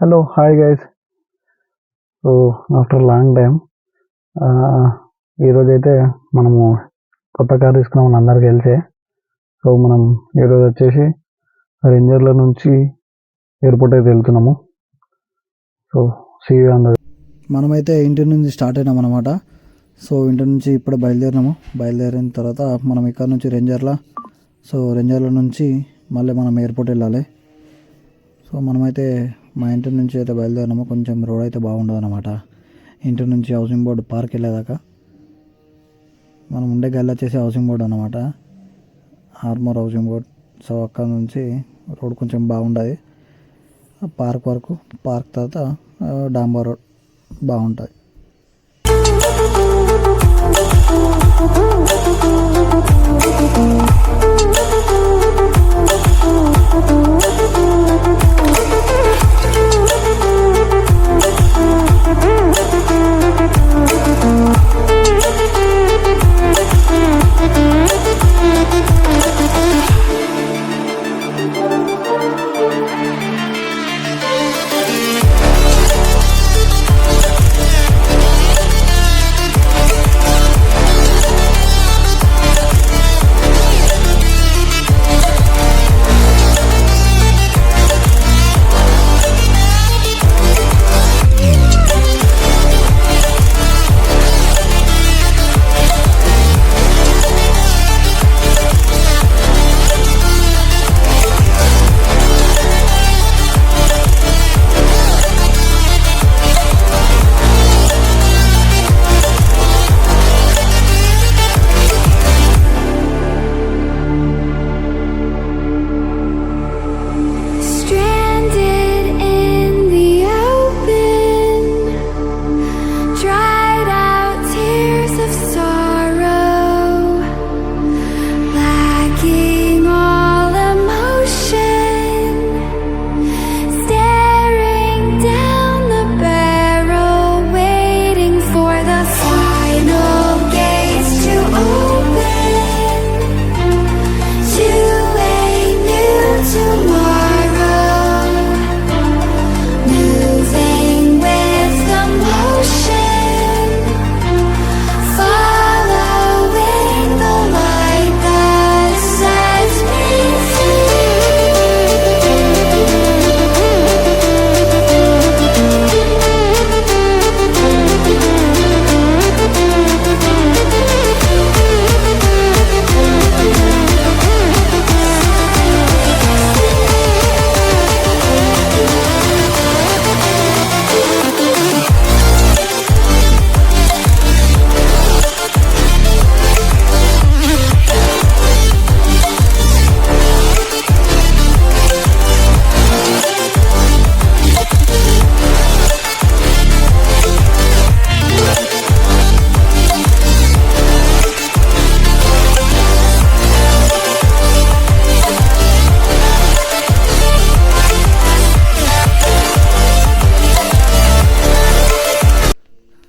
Hello hi guys. So after long time ఈరోజైతే మనము కొత్త కార్ తీసుకున్నాం అందరికి తెలిసే. సో మనం ఈరోజు వచ్చేసి రెంజర్ల నుంచి ఎయిర్పోర్ట్ అయితే వెళ్తున్నాము. So see you on the way. మనమైతే ఇంటి నుంచి స్టార్ట్ అయినాం అనమాట. సో ఇంటి నుంచి ఇప్పుడే బయలుదేరిన తర్వాత మనం ఇక్కడ నుంచి రెంజర్ల నుంచి మళ్ళీ మనం ఎయిర్పోర్ట్ వెళ్ళాలి. సో మనమైతే మా ఇంటి నుంచి అయితే బయలుదేరినాము. కొంచెం రోడ్ అయితే బాగుండదు అనమాట. ఇంటి నుంచి హౌసింగ్ బోర్డు పార్క్ వెళ్ళేదాకా మనం ఉండే గల్లి వచ్చేసి హౌసింగ్ బోర్డు అనమాట, ఆర్మూర్ హౌసింగ్ బోర్డ్. సో అక్కడ నుంచి రోడ్ కొంచెం బాగుంటుంది. పార్క్ వరకు, పార్క్ తర్వాత డాంబర్ రోడ్ బాగుంటుంది.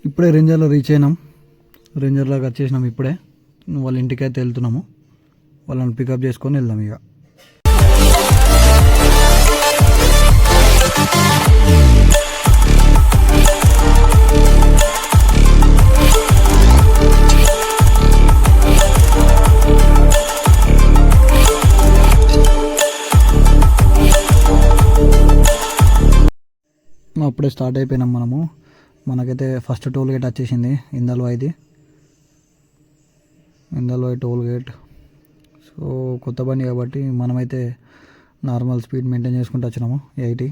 ఇప్పుడే రెంజర్లో రీచ్ అయినాం. రెంజర్లోకి వచ్చేసినాం. ఇప్పుడే వాళ్ళ ఇంటికి అయితే వెళ్తున్నాము. వాళ్ళని పికప్ చేసుకొని వెళ్దాం. ఇక అప్పుడే స్టార్ట్ అయిపోయినాం మనము. మనకైతే ఫస్ట్ టోల్ గేట్ వచ్చేసింది, ఇందల్వాయి టోల్ గేట్. సో కొత్త బండి కాబట్టి మనమైతే నార్మల్ స్పీడ్ మెయింటైన్ చేసుకుంటూ వచ్చినాము, 80.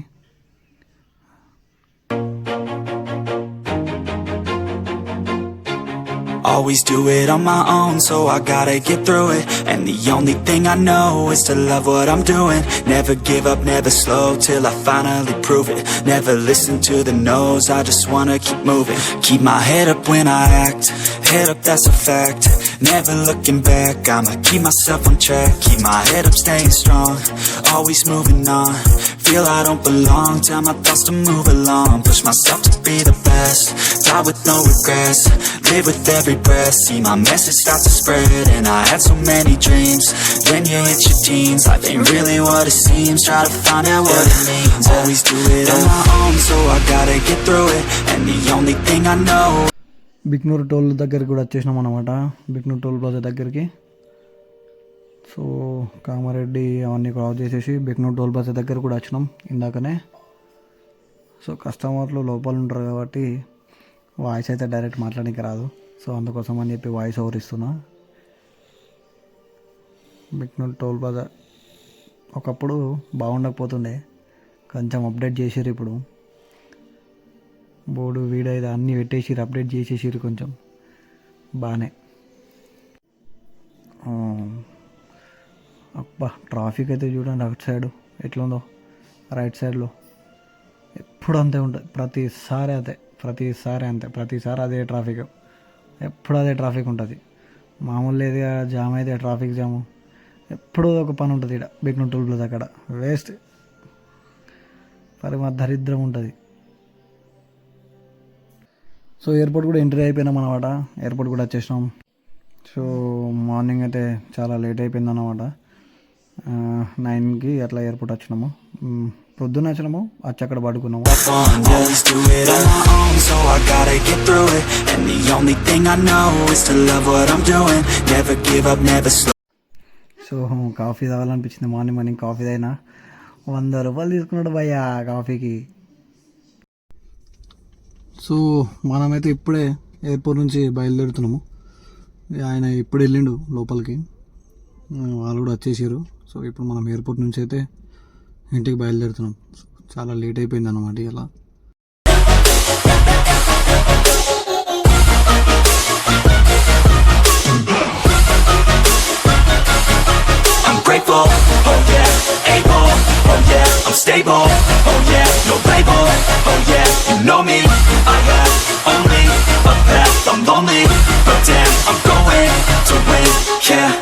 Always do it on my own, so I gotta get through it. And the only thing I know is to love what I'm doing. Never give up, never slow, till I finally prove it. Never listen to the no's, I just wanna keep moving. Keep my head up when I act, head up, that's a fact. Never looking back, I'ma keep myself on track. Keep my head up, staying strong, always moving on. Feel I don't belong, tell my thoughts to move along. Push myself to be the best, die with no regrets. Live with every breath, see my message start to spread. And I had so many dreams. Then you hit your teens, life ain't really what it seems. Try to find out what it means. Always do it on my own, so I gotta get through it. And the only thing I know. Bhiknoor toll దగ్గరికి కూడా వచ్చేసినాం అనమాట. Bhiknoor toll plaza దగ్గరికి. So Kamareddy అవన్నీ cross చేసేసి Bhiknoor toll plaza దగ్గర కూడా వచ్చినాం ఇందాకనే. సో కస్టమర్లు లోపల ఉంటారు కాబట్టి వాయిస్ అయితే డైరెక్ట్ మాట్లాడడానికి రాదు. సో అందుకోసం అని చెప్పి వాయిస్ ఓవర్ ఇస్తున్నా. బిక్నూరు టోల్ ప్లాజా ఒకప్పుడు బాగుండకపోతుండే, కొంచెం అప్డేట్ చేసారు. ఇప్పుడు బోర్డు వీడియో ఇది అన్నీ పెట్టేసిరు, అప్డేట్ చేసేసిరు కొంచెం బాగానే. అబ్బా ట్రాఫిక్ అయితే చూడండి అటు సైడు ఎట్లుందో, రైట్ సైడ్లో ఎప్పుడు అంతే ఉంటుంది. ప్రతిసారి అదే ట్రాఫిక్, ఎప్పుడు అదే ట్రాఫిక్ ఉంటుంది. మామూలు లేదు జామ్ అయితే ట్రాఫిక్ జాము ఎప్పుడూ ఒక పని ఉంటుంది. ఇక్కడ బిక్నూరు టోల్ ప్లాజా అక్కడ వేస్ట్ దరిద్రం ఉంటుంది. సో ఎయిర్పోర్ట్ కూడా ఎంట్రీ అయిపోయినాం అనమాట. ఎయిర్పోర్ట్ కూడా వచ్చేసినాం. సో మార్నింగ్ అయితే చాలా లేట్ అయిపోయింది అనమాట. 9కి అట్లా ఎయిర్పోర్ట్ వచ్చినాము. పొద్దున్న వచ్చినాము, వచ్చి అక్కడ పడుకున్నాము. Always do it on my own, so I gotta get through it. And the only thing I know is to love what I'm doing. Never give up, never slow. So coffee తాగాలనిపించింది. Morning coffee తాగినా. 100 రూపాయలు తీసుకున్నాడు భయ్యా కాఫీకి. So మనమైతే ఇప్పుడే airport నుంచి బయలుదేరుతున్నాము. ఆయన ఇప్పుడు వెళ్ళిండు లోపలికి, వాళ్ళు కూడా వచ్చేసారు. సో ఇప్పుడు మనం ఎయిర్పోర్ట్ నుంచి అయితే ఇంటికి బయలుదేరుతున్నాం. చాలా లేట్ అయిపోయింది అన్నమాట ఇలా. I'm grateful, oh yeah, able, oh yeah, I'm stable, oh yeah, no label, oh yeah, you know me, I have only a path, I'm lonely, but damn, I'm going to win, yeah.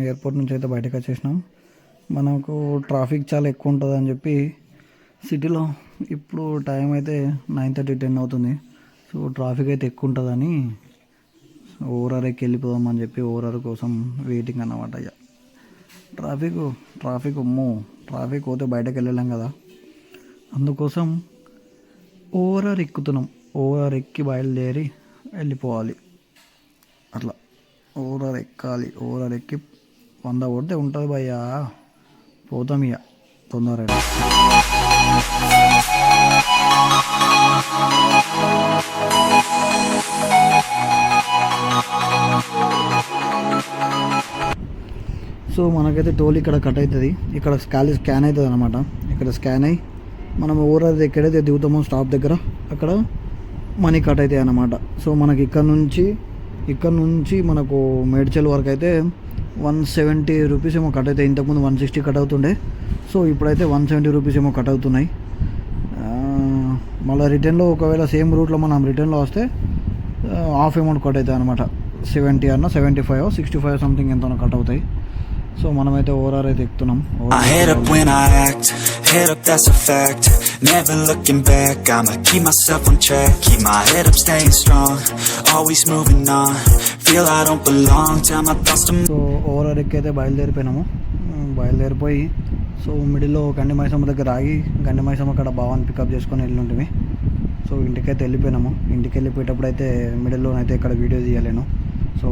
Airport నుంచి అయితే బయటకు వచ్చేసినాం. మనకు traffic చాలా ఎక్కువ ఉంటుంది అని చెప్పి సిటీలో ఇప్పుడు టైం అయితే 9:30 10 అవుతుంది. సో ట్రాఫిక్ అయితే ఎక్కువ ఉంటుందని ఓఆర్ఆర్కి వెళ్ళిపోదామని చెప్పి ఓఆర్ఆర్ కోసం వెయిటింగ్ అన్నమాట. ఇక ట్రాఫిక్ ట్రాఫిక్ పోతే బయటకు వెళ్ళలేం కదా, అందుకోసం ఓఆర్ఆర్ ఎక్కుతున్నాం. ఓఆర్ఆర్ ఎక్కి బయలుదేరి వెళ్ళిపోవాలి. అట్లా ఓఆర్ఆర్ ఎక్కాలి. ఓఆర్ఆర్ ఎక్కి 100 కొడితే ఉంటుంది భయ్యా, పోతాం ఇక తొందరగా. సో మనకైతే టోల్ ఇక్కడ కట్ అవుతుంది. ఇక్కడ స్కాన్ అవుతుంది అనమాట. ఇక్కడ స్కాన్ అయ్యి మనం ఓవరాల్ ఎక్కడైతే దిగుతామో స్టాప్ దగ్గర అక్కడ మనీ కట్ అవుతాయి అన్నమాట. సో మనకి ఇక్కడ నుంచి మనకు మేడ్చల్ వరకు అయితే 170 రూపీస్ ఏమో కట్ అవుతాయి. ఇంతకుముందు 160 కట్ అవుతుండే. సో ఇప్పుడైతే 170 రూపీస్ ఏమో కట్ అవుతున్నాయి. మళ్ళీ రిటర్న్లో ఒకవేళ సేమ్ రూట్లో మనం రిటర్న్లో వస్తే హాఫ్ అమౌంట్ కట్ అవుతాయి అనమాట. 70 అన్న 75 65 సంథింగ్ ఎంతనో కట్ అవుతాయి. సో మనమైతే ఓఆర్ఆర్ అయితే ఎక్కుతున్నాం. Head up when I act, head up that's a fact. Never looking back, I'ma keep myself on track. Keep my head up staying strong, always moving on. Feel I don't belong, tell my thoughts to so ORR ఎక్కి అయితే బయలుదేరిపోయి so మిడిల్లో గండి మైసమ్మ దగ్గర ఆగి గండి మైసమ్మ అక్కడ భావాన్ని pickup చేసుకొని వెళ్ళి ఉంటుంది. సో ఇంటికైతే వెళ్ళిపోయినాము. ఇంటికి వెళ్ళిపోయేటప్పుడు అయితే మిడిల్లోనైతే ఇక్కడ వీడియో తీయలేను. సో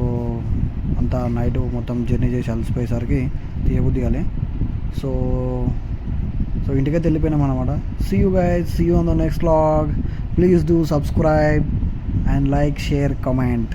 అంతా నైట్ మొత్తం జర్నీ చేసి అలసిపోయేసరికి తీయబుద్ధి కాలే. సో ఇంటికైతే వెళ్ళిపోయినాం అనమాట. See you guys, see you on the next vlog. Please do subscribe and like, share, comment.